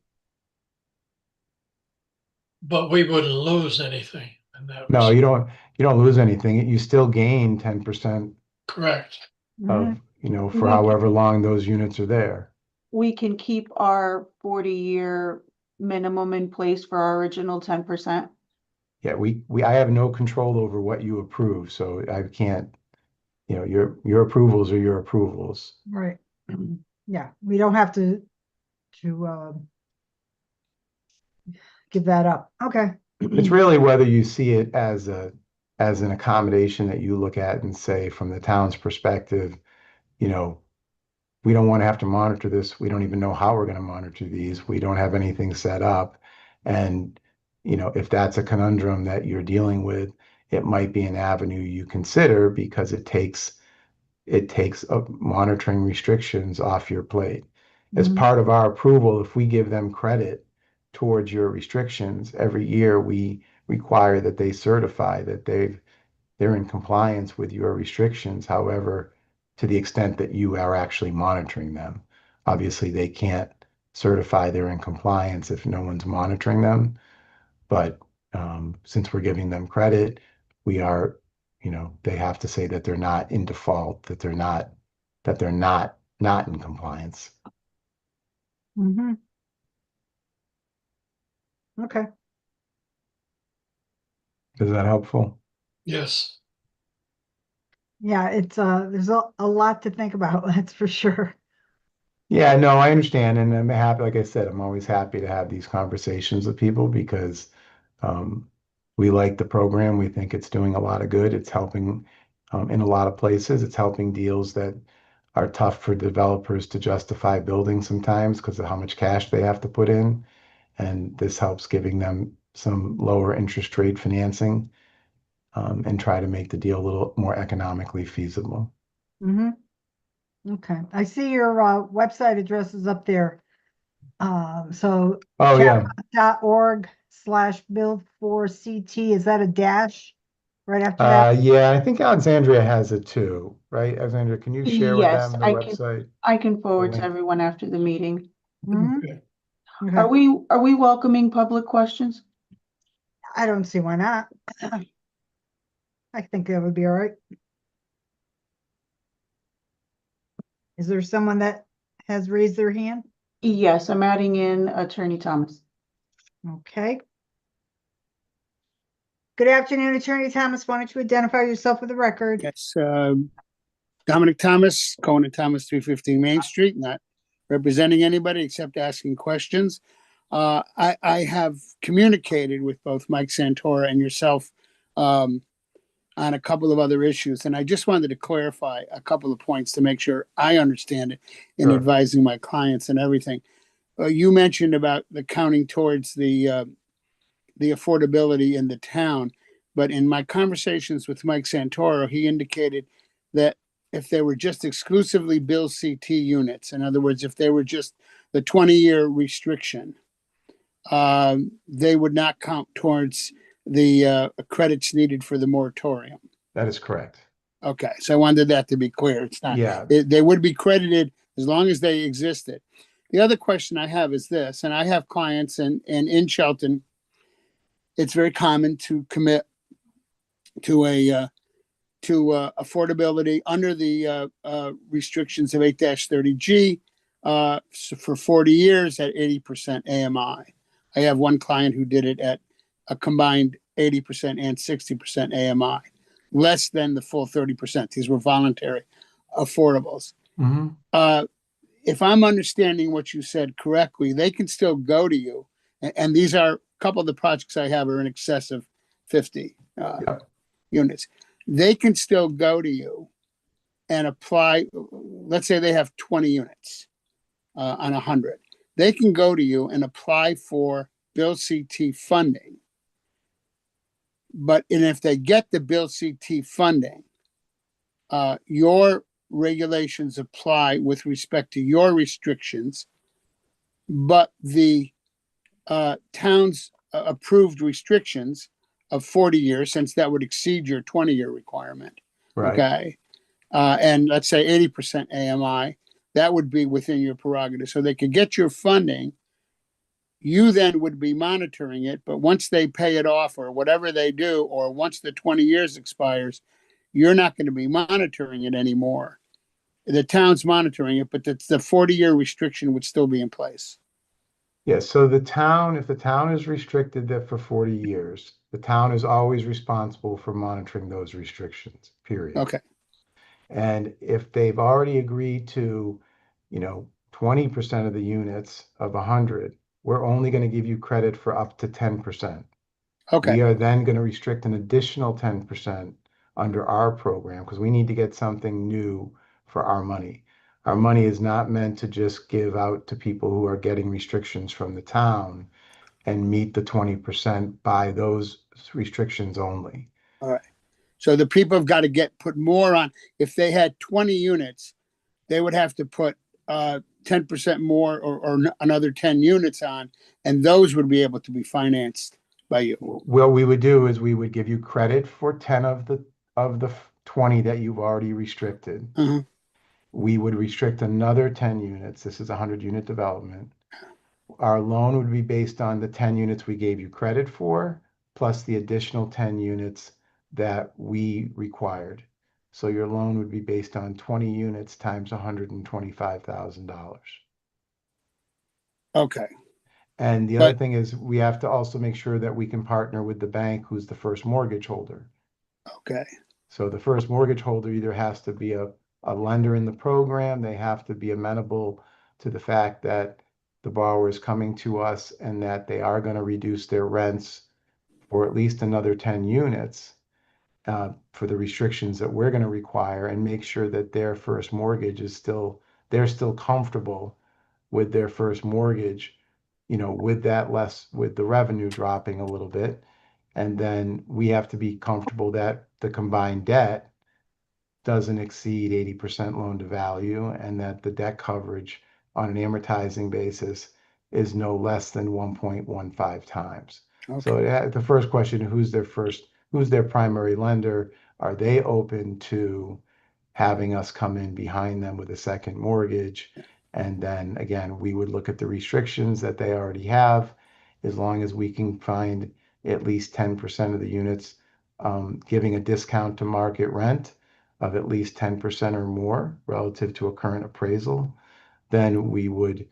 But we wouldn't lose anything in that. No, you don't lose anything. You still gain 10% Correct. of, Mhm. for however long those units are there. We can keep our 40-year minimum in place for our original 10%. Yeah, I have no control over what you approve, so I can't, your approvals are your approvals. Right. Yeah, we don't have to give that up. Okay. It's really whether you see it as an accommodation that you look at and say, from the town's perspective, you know, we don't want to have to monitor this. We don't even know how we're going to monitor these. We don't have anything set up. And, you know, if that's a conundrum that you're dealing with, it might be an avenue you consider, because it takes monitoring restrictions off your plate. As Mhm. part of our approval, if we give them credit towards your restrictions, every year we require that they certify that they're in compliance with your restrictions. However, to the extent that you are actually monitoring them, obviously they can't certify they're in compliance if no one's monitoring them. But since we're giving them credit, we are, you know, they have to say that they're not in default, that they're not in compliance. Mhm. Okay. Is that helpful? Yes. Yeah, it's there's a lot to think about, that's for sure. Yeah, no, I understand. And I'm happy, like I said, I'm always happy to have these conversations with people, because we like the program. We think it's doing a lot of good. It's helping in a lot of places. It's helping deals that are tough for developers to justify building sometimes because of how much cash they have to put in. And this helps giving them some lower interest rate financing, and try to make the deal a little more economically feasible. Hmm. Okay, I see your website address is up there. So Oh, yeah. chat.org/build4CT, is that a dash right after that? Yeah, I think Alexandria has it too, right? Alexandria, can you share with Yes, them the website? I can forward to link? everyone after the meeting. Mhm. Okay. Are Okay, we welcoming public questions? I don't see why not. I think that would be all right. Is there someone that has raised their hand? Yes, I'm adding in Attorney Thomas. Okay. Good afternoon, Attorney Thomas. Why don't you identify yourself for the record? Yes, Dominic Thomas, Cohen and Thomas, 315 Main Street, not representing anybody except asking questions. I have communicated with both Mike Santora and yourself on a couple of other issues, and I just wanted to clarify a couple of points to make sure I understand it in Sure. advising my clients and everything. You mentioned about the counting towards the affordability in the town. But in my conversations with Mike Santoro, he indicated that if they were just exclusively Bill CT units, in other words, if they were just the 20-year restriction, they would not count towards the credits needed for the moratorium. That is correct. Okay, so I wanted that to be clear. It's not, Yeah. they would be credited as long as they existed. The other question I have is this, and I have clients and in Shelton, it's very common to commit to affordability under the restrictions of 8-30G for 40 years at 80% AMI. I have one client who did it at a combined 80% and 60% AMI, less than the full 30%. These were voluntary affordables. Mhm. If I'm understanding what you said correctly, they can still go to you. And these are a couple of the projects I have are in excess of 50 units. They can still go to you and apply. Let's say they have 20 units on 100. They can go to you and apply for Bill CT funding. But if they get the Bill CT funding, your regulations apply with respect to your restrictions, but the town's approved restrictions of 40 years, since that would exceed your 20-year requirement. Right. Okay. And let's say 80% AMI, that would be within your prerogative. So they could get your funding. You then would be monitoring it. But once they pay it off or whatever they do, or once the 20 years expires, you're not going to be monitoring it anymore. The town's monitoring it, but the 40-year restriction would still be in place. Yeah, so if the town is restricted that for 40 years, the town is always responsible for monitoring those restrictions, period. Okay. And if they've already agreed to, you know, 20% of the units of 100, we're only going to give you credit for up to 10%. Okay, We are then going to restrict an additional 10% under our program because we need to get something new for our money. Our money is not meant to just give out to people who are getting restrictions from the town and meet the 20% by those restrictions only. all right. So the people have got to put more on. If they had 20 units, they would have to put 10% more or another 10 units on, and those would be able to be financed by you. What we would do is we would give you credit for 10 of the 20 that you've already restricted. Mhm. We would restrict another 10 units. This is a 100-unit development. Our loan would be based on the 10 units we gave you credit for, plus the additional 10 units that we required. So your loan would be based on 20 units times $125,000. Okay, And the other But- thing is we have to also make sure that we can partner with the bank who's the first mortgage holder. okay, So the first mortgage holder either has to be a lender in the program, they have to be amenable to the fact that the borrower is coming to us and that they are going to reduce their rents for at least another 10 units for the restrictions that we're going to require, and make sure that their first mortgage is they're still comfortable with their first mortgage, with the revenue dropping a little bit. And then we have to be comfortable that the combined debt doesn't exceed 80% loan to value, and that the debt coverage on an amortizing basis is no less than 1.15 times. So the first question, who's their primary lender? Are they open to having us come in behind them with a second mortgage? And then again, we would look at the restrictions that they already have. As long as we can find at least 10% of the units giving a discount to market rent of at least 10% or more relative to a current appraisal, then we would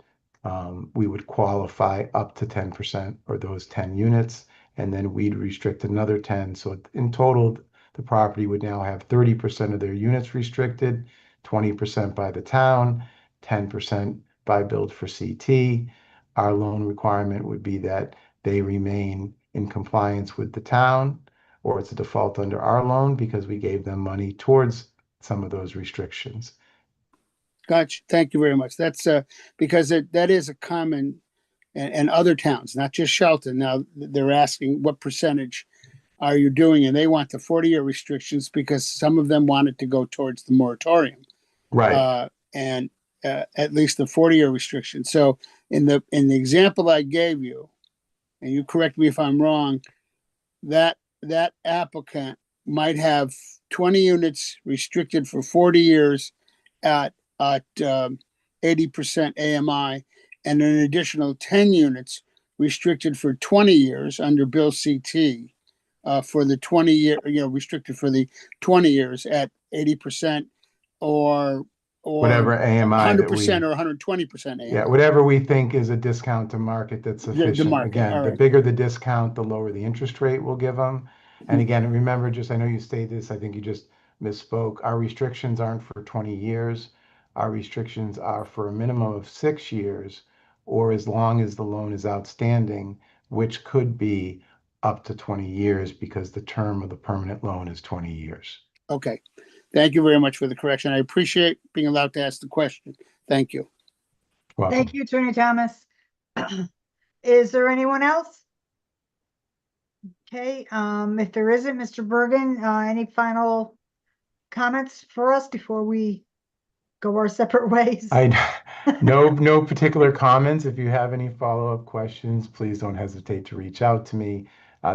qualify up to 10% or those 10 units, and then we'd restrict another 10. So in total, the property would now have 30% of their units restricted, 20% by the town, 10% by Build for CT. Our loan requirement would be that they remain in compliance with the town, or it's a default under our loan because we gave them money towards some of those restrictions. gotcha. Thank you very much. That's because that is a common, and other towns, not just Shelton. Now they're asking what percentage are you doing, and they want the 40-year restrictions because some of them want it to go towards the moratorium. Right. And at least the 40-year restriction. So in the example I gave you, and you correct me if I'm wrong, that applicant might have 20 units restricted for 40 years at 80% AMI, and an additional 10 units restricted for 20 years under Bill CT for the 20 year, restricted for the 20 years at 80% or Whatever AMI that 100% or 120% AMI. Yeah, whatever we think is a discount to market that's The sufficient. market, Again, all the right. bigger the discount, the lower the interest rate we'll give them. And again, remember, I know you stated this, I think you just misspoke. Our restrictions aren't for 20 years. Our restrictions are for a minimum of 6 years, or as long as the loan is outstanding, which could be up to 20 years because the term of the permanent loan is 20 years. Okay. Thank you very much for the correction. I appreciate being allowed to ask the question. Thank you. Welcome. Thank you, Attorney Thomas. Is there anyone else? Okay, if there isn't, Mr. Bergen, any final comments for us before we go our separate ways? No particular comments. If you have any follow-up questions, please don't hesitate to reach out to me.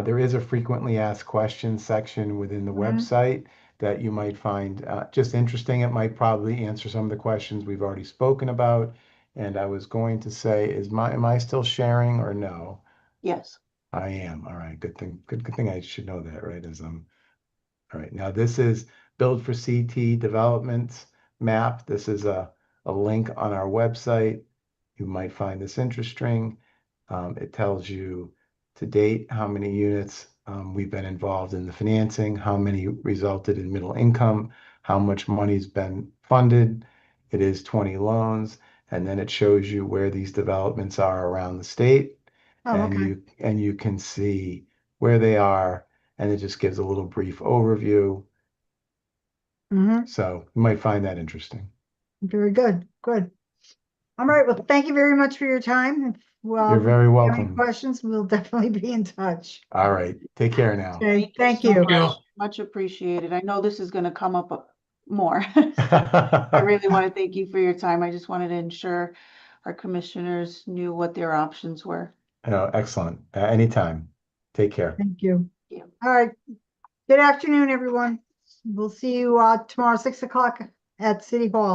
There is a frequently asked questions section within the website that you might find just interesting. It might probably answer some of the questions we've already spoken about. And I was going to say, am I still sharing or no? Yes. I am. All right. Good thing. Good thing I should know that, right? All right. Now this is Build for CT developments map. This is a link on our website. You might find this interesting. It tells you to date how many units we've been involved in the financing, how many resulted in middle income, how much money's been funded. It is 20 loans. and then it shows you where these developments are around the state. Oh, And okay. you can see where they are, and it just gives a little brief overview. Mm-hmm. So you might find that interesting. Very good. Good. All right. Well, thank you very much for your time. Well, You're very if you have any welcome. questions, we'll definitely be in touch. All right, take care now. Okay, thank so you. Thank you. much. Much appreciated. I know this is gonna come up more. I really want to thank you for your time. I just wanted to ensure our commissioners knew what their options were. Oh, excellent. Anytime. Take care. Thank you. Yeah. All right. Good afternoon, everyone. We'll see you tomorrow, 6 o'clock at City Hall.